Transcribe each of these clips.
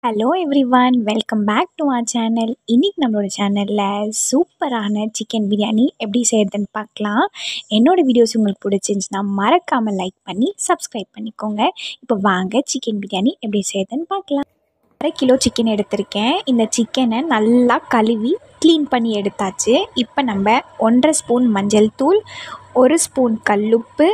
Hello everyone, welcome back to our channel. இன்றைக்கி நம்மளோட சேனலில் சூப்பரான சிக்கன் பிரியாணி எப்படி செய்கிறதுன்னு பார்க்கலாம். என்னோடய வீடியோஸ் உங்களுக்கு பிடிச்சிருந்துச்சுன்னா மறக்காமல் லைக் பண்ணி சப்ஸ்கிரைப் பண்ணிக்கோங்க. இப்போ வாங்க சிக்கன் பிரியாணி எப்படி செய்கிறதுன்னு பார்க்கலாம். 1/2 கிலோ சிக்கன் எடுத்திருக்கேன். இந்த சிக்கனை நல்லா கழுவி க்ளீன் பண்ணி எடுத்தாச்சு. இப்போ நம்ம 1.5 ஸ்பூன் மஞ்சள் தூள், 1 ஸ்பூன் கல்லுப்பு,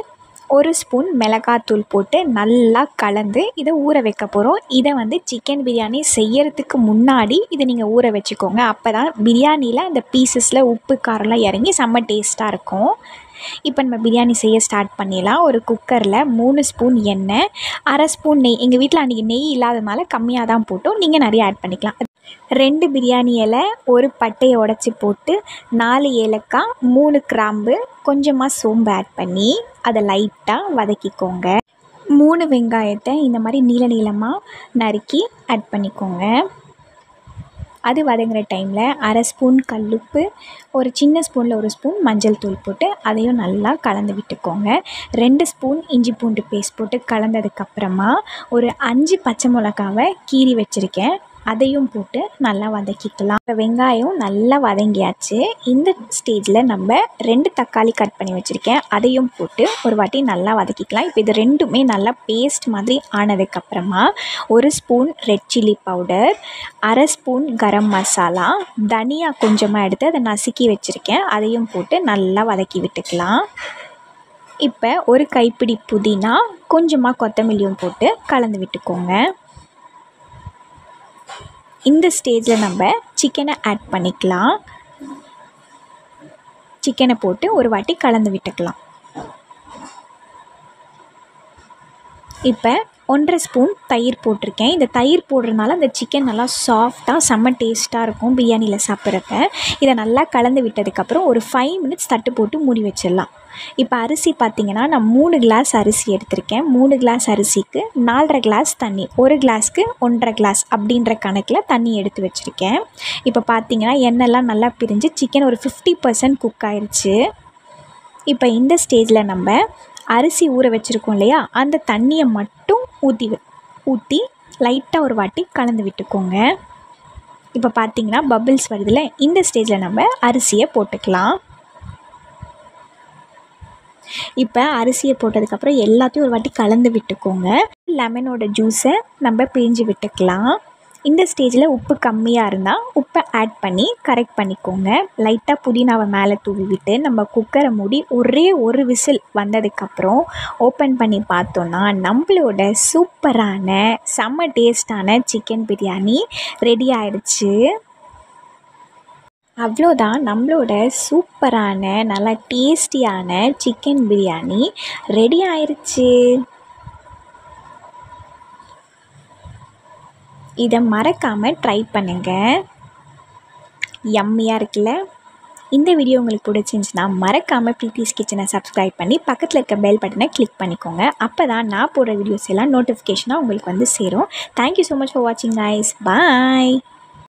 1 ஸ்பூன் மிளகாத்தூள் போட்டு நல்லா கலந்து இதை ஊற வைக்க போகிறோம். இதை சிக்கன் பிரியாணி செய்யறதுக்கு முன்னாடி இதை நீங்கள் ஊற வச்சுக்கோங்க. அப்போ தான் பிரியாணியில் அந்த பீசஸில் உப்பு காரம்லாம் இறங்கி செம்ம டேஸ்ட்டாக இருக்கும். இப்போ நம்ம பிரியாணி செய்ய ஸ்டார்ட் பண்ணிடலாம். ஒரு குக்கரில் 3 ஸ்பூன் எண்ணெய், 1/2 ஸ்பூன் நெய். எங்கள் வீட்டில் அன்றைக்கி நெய் இல்லாததுனால கம்மியாக தான் போட்டோம், நீங்கள் நிறைய ஆட் பண்ணிக்கலாம். 2 பிரியாணி இலை, 1 பட்டையை உடச்சி போட்டு 4 ஏலக்காய், 3 கிராம்பு, கொஞ்சமாக சோம்பு ஆட் பண்ணி அதை லைட்டாக வதக்கிக்கோங்க. 3 வெங்காயத்தை இந்த மாதிரி நீளமாக நறுக்கி ஆட் பண்ணிக்கோங்க. அது வதங்குற டைமில் 1/2 ஸ்பூன் கல்லுப்பு, ஒரு சின்ன ஸ்பூனில் 1 ஸ்பூன் மஞ்சள் தூள் போட்டு அதையும் நல்லா கலந்து விட்டுக்கோங்க. 2 ஸ்பூன் இஞ்சி பூண்டு பேஸ்ட் போட்டு கலந்ததுக்கப்புறமா ஒரு 5 பச்சை மிளகாவை கீறி வச்சுருக்கேன், அதையும் போட்டு நல்லா வதக்கிக்கலாம். இப்போ வெங்காயம் நல்லா வதங்கியாச்சு. இந்த ஸ்டேஜில் நம்ம 2 தக்காளி கட் பண்ணி வச்சுருக்கேன், அதையும் போட்டு ஒரு வாட்டி நல்லா வதக்கிக்கலாம். இப்போ இது ரெண்டுமே நல்லா பேஸ்ட் மாதிரி ஆனதுக்கப்புறமா 1 spoon red chilli powder, 1/2 spoon garam masala, தனியா கொஞ்சமாக எடுத்து அதை நசுக்கி வச்சுருக்கேன், அதையும் போட்டு நல்லா வதக்கி விட்டுக்கலாம். இப்போ ஒரு கைப்பிடி புதினா, கொஞ்சமாக கொத்தமல்லியும் போட்டு கலந்து விட்டுக்கோங்க. இந்த ஸ்டேஜில் நம்ம சிக்கனை ஆட் பண்ணிக்கலாம். சிக்கனை போட்டு ஒரு வாட்டி கலந்து விட்டுக்கலாம். இப்போ 1.5 ஸ்பூன் தயிர் போட்டிருக்கேன். இந்த தயிர் போடுறதுனால அந்த சிக்கன் நல்லா சாஃப்டாக செம்ம டேஸ்ட்டாக இருக்கும் பிரியாணியில் சாப்பிட்றப்ப. இதை நல்லா கலந்து விட்டதுக்கப்புறம் ஒரு 5 மினிட்ஸ் தட்டு போட்டு மூடி வச்சிடலாம். இப்போ அரிசி பார்த்திங்கன்னா நான் 3 கிளாஸ் அரிசி எடுத்திருக்கேன். 3 கிளாஸ் அரிசிக்கு 4.5 கிளாஸ் தண்ணி, 1 கிளாஸ்க்கு 1.5 கிளாஸ் அப்படின்ற கணக்கில் தண்ணி எடுத்து வச்சுருக்கேன். இப்போ பார்த்திங்கன்னா எண்ணெய்லாம் நல்லா பிரிஞ்சு சிக்கன் ஒரு 50% குக் ஆயிடுச்சு. இப்போ இந்த ஸ்டேஜில் நம்ம அரிசி ஊற வச்சுருக்கோம் இல்லையா, அந்த தண்ணியை மட்டும் ஊற்றி லைட்டாக ஒரு வாட்டி கலந்து விட்டுக்கோங்க. இப்போ பார்த்திங்கன்னா பபிள்ஸ் வருதுல்ல, இந்த ஸ்டேஜில் நம்ம அரிசியை போட்டுக்கலாம். இப்போ அரிசியை போட்டதுக்கப்புறம் எல்லாத்தையும் ஒரு வாட்டி கலந்து விட்டுக்கோங்க. லெமனோட ஜூஸை நம்ம பிழிஞ்சு விட்டுக்கலாம். இந்த ஸ்டேஜில் உப்பு கம்மியாக இருந்தால் உப்பை ஆட் பண்ணி கரெக்ட் பண்ணிக்கோங்க. லைட்டாக புதினாவை மேலே தூவி விட்டு நம்ம குக்கரை மூடி ஒரே ஒரு விசில் வந்ததுக்கப்புறம் ஓப்பன் பண்ணி பார்த்தோன்னா நம்மளோட சூப்பரான செம்ம டேஸ்டான சிக்கன் பிரியாணி ரெடி ஆயிடுச்சு. அவ்வளோதான், நம்மளோட சூப்பரான நல்லா டேஸ்டியான சிக்கன் பிரியாணி ரெடி ஆயிடுச்சு. இதை மறக்காமல் ட்ரை பண்ணுங்கள், யம்மியாக இருக்குல்ல. இந்த வீடியோ உங்களுக்கு பிடிச்சிருந்துச்சுன்னா மறக்காமல் ப்ரீத்திஸ் கிச்சனை சப்ஸ்கிரைப் பண்ணி பக்கத்தில் இருக்க பெல் பட்டனை கிளிக் பண்ணிக்கோங்க. அப்போ தான் நான் போடுற வீடியோஸ் எல்லாம் நோட்டிஃபிகேஷனாக உங்களுக்கு சேரும். தேங்க்யூ ஸோ மச் ஃபார் வாட்சிங் கைஸ். பாய்.